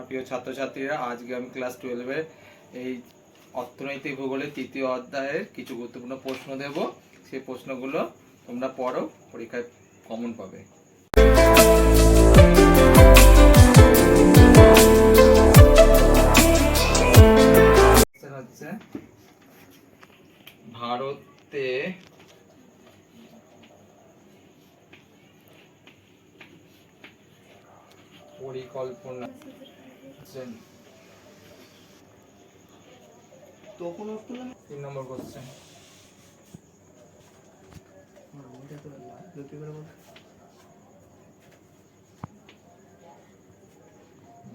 আমার প্রিয় ছাত্রছাত্রীরা, আজকে আমি ক্লাস 12-এর এই অর্থনৈতিক ভূগোলের তৃতীয় অধ্যায়ের কিছু গুরুত্বপূর্ণ প্রশ্ন দেব। সেই প্রশ্নগুলো তোমরা পড়ো, পরীক্ষায় কমন পাবে। হচ্ছে ভারতে পরিকল্পনা তখন 3 নম্বর কোশ্চেন।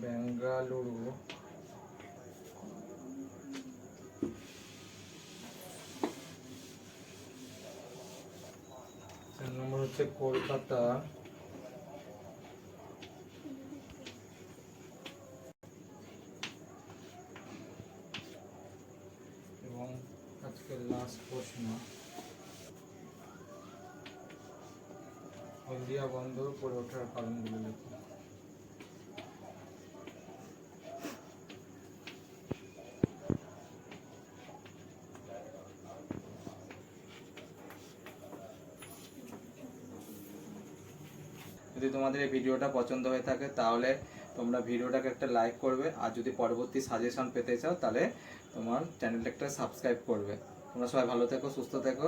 বেঙ্গালুরু নম্বর হচ্ছে কলকাতা এবং আজকের লাস্ট প্রশ্ন, হলদিয়া বন্দর গড়ে ওঠার কারণগুলো লিখো। যদি তোমাদের এই ভিডিওটা পছন্দ হয়ে থাকে তাহলে তোমরা ভিডিওটাকে একটা লাইক করবে, আর যদি পরবর্তী সাজেশন পেতে চাও তাহলে তোমার চ্যানেলটা একটা সাবস্ক্রাইব করবে। তোমরা সবাই ভালো থেকো, সুস্থ থেকো।